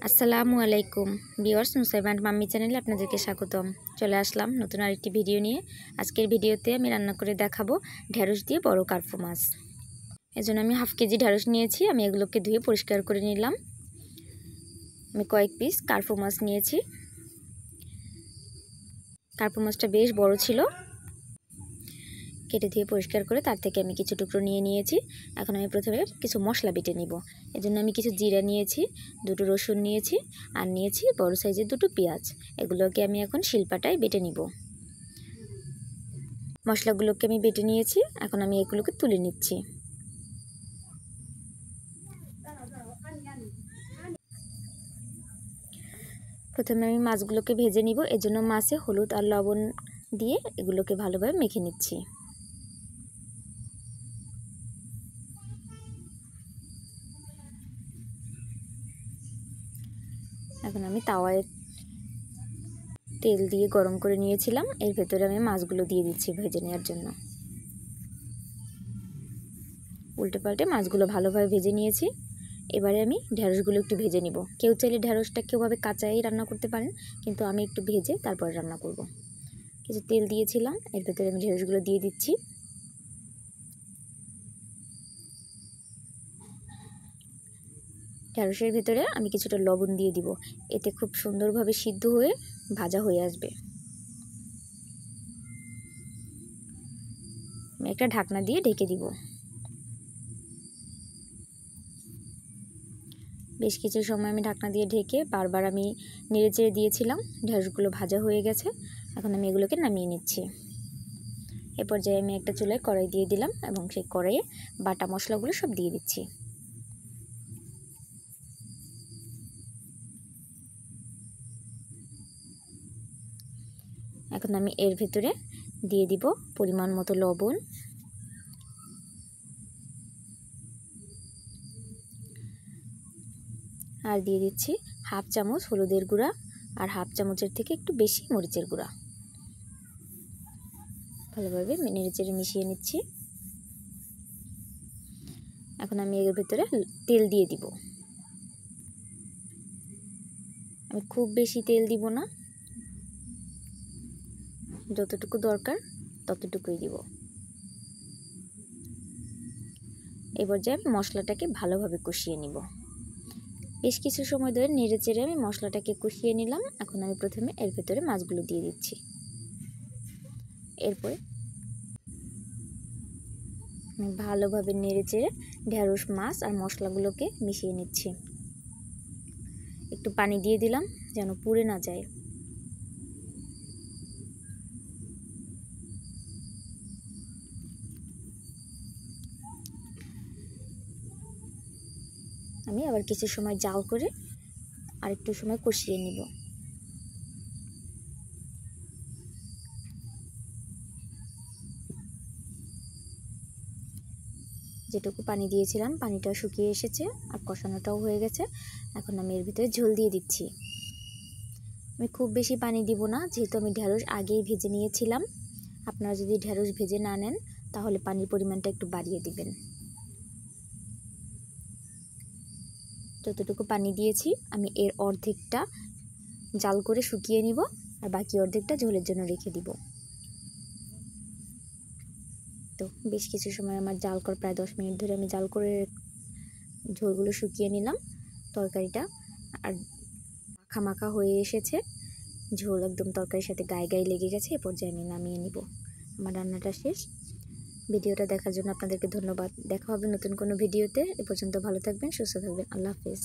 আসসালামু আলাইকুম viewers, Nusaiba and mummy চ্যানেলে আপনাদেরকে স্বাগতম। চলে আসলাম নতুন আরেকটি ভিডিও নিয়ে। আজকের ভিডিওতে আমি রান্না করে দেখাবো ঢেঁড়স দিয়ে বড় কার্পো মাছ। এজন্য আমি হাফ কেজি ঢেঁড়স নিয়েছি। আমি এগুলোকে ধুয়ে পরিষ্কার করে নিলাম। আমি কয়েক পিস কার্পো মাছ নিয়েছি। কার্পো মাছটা বেশ বড় ছিল। কেটে ধুয়ে পরিষ্কার করে তার থেকে আমি কিছু টুকরো নিয়ে নিয়েছি। এখন আমি প্রথমে কিছু মশলা বেটে নিব। এজন্য আমি কিছু জিরা নিয়েছি, দুটো রসুন নিয়েছি, আর নিয়েছি বড় সাইজের দুটো পেঁয়াজ। এগুলোকে আমি এখন শিলপাটায় বেটে নিব। মশলাগুলোকে আমি বেটে নিয়েছি। এখন আমি এগুলোকে তুলে নিচ্ছি। প্রথমে আমি মাছগুলোকে ভেজে নিব। এজন্য মাছে হলুদ আর লবণ দিয়ে এগুলোকে ভালোভাবে মেখে নিচ্ছি। এখন আমি তাওয়ায় তেল দিয়ে গরম করে নিয়েছিলাম। এর ভেতরে আমি মাছগুলো দিয়ে দিচ্ছি ভেজে নেওয়ার জন্য। উল্টে পাল্টে মাছগুলো ভালোভাবে ভেজে নিয়েছি। এবারে আমি ঢেঁড়সগুলো একটু ভেজে নিব। কেউ চাইলে ঢেঁড়সটা কেউভাবে কাঁচাই রান্না করতে পারেন, কিন্তু আমি একটু ভেজে তারপর রান্না করব। কিছু তেল দিয়েছিলাম, এর ভেতরে আমি ঢেঁড়সগুলো দিয়ে দিচ্ছি। ঢেঁড়সের ভেতরে আমি কিছুটা লবণ দিয়ে দিব। এতে খুব সুন্দরভাবে সিদ্ধ হয়ে ভাজা হয়ে আসবে। আমি একটা ঢাকনা দিয়ে ঢেকে দিব। বেশ কিছু সময় আমি ঢাকনা দিয়ে ঢেকে বারবার আমি নেড়েচেড়ে দিয়েছিলাম। ঢেঁড়সগুলো ভাজা হয়ে গেছে। এখন আমি এগুলোকে নামিয়ে নিচ্ছি। এ পর্যায়ে আমি একটা চুলায় কড়াই দিয়ে দিলাম এবং সেই কড়াইয়ে বাটা মশলাগুলো সব দিয়ে দিচ্ছি। এখন আমি এর ভেতরে দিয়ে দিব পরিমাণ মতো লবণ, আর দিয়ে দিচ্ছি হাফ চামচ হলুদের গুঁড়া আর হাফ চামচের থেকে একটু বেশি মরিচের গুঁড়া। ভালোভাবে নেড়েচেড়ে মিশিয়ে নিচ্ছি। এখন আমি এর ভেতরে তেল দিয়ে দিব। আমি খুব বেশি তেল দিব না, যতটুকু দরকার ততটুকুই দিব। এবার যে আমি মশলাটাকে ভালোভাবে কষিয়ে নিব। বেশ কিছু সময় ধরে নেড়েচেড়ে আমি মশলাটাকে কষিয়ে নিলাম। এখন আমি প্রথমে এর ভেতরে মাছগুলো দিয়ে দিচ্ছি। এরপরে আমি ভালোভাবে নেড়েচেড়ে ঢেঁড়স, মাছ আর মশলাগুলোকে মিশিয়ে নিচ্ছি। একটু পানি দিয়ে দিলাম যেন পুড়ে না যায়। আমি আবার কিছু সময় জাল করে আর একটু সময় কষিয়ে নিব। যেটুকু পানি দিয়েছিলাম পানিটা শুকিয়ে এসেছে আর কষানোটাও হয়ে গেছে। এখন আমি এর ভিতরে ঝোল দিয়ে দিচ্ছি। আমি খুব বেশি পানি দিব না, যেহেতু আমি ঢেঁড়স আগেই ভেজে নিয়েছিলাম। আপনারা যদি ঢেঁড়স ভেজে না নেন তাহলে পানির পরিমাণটা একটু বাড়িয়ে দিবেন। যতটুকু পানি দিয়েছি আমি এর অর্ধেকটা জাল করে শুকিয়ে নিব, আর বাকি অর্ধেকটা ঝোলের জন্য রেখে দিব। তো বেশ কিছু সময় আমার জাল করা প্রায় 10 মিনিট ধরে আমি জাল করে ঝোলগুলো শুকিয়ে নিলাম। তরকারিটা আর মাখা মাখা হয়ে এসেছে। ঝোল একদম তরকারির সাথে গায়ে গায়ে লেগে গেছে। এ পর্যায়ে আমি নামিয়ে নিব। আমার রান্নাটা শেষ। ভিডিওটা দেখার জন্য আপনাদেরকে ধন্যবাদ। দেখা হবে নতুন কোনো ভিডিওতে। এ পর্যন্ত ভালো থাকবেন, সুস্থ থাকবেন। আল্লাহ হাফেজ।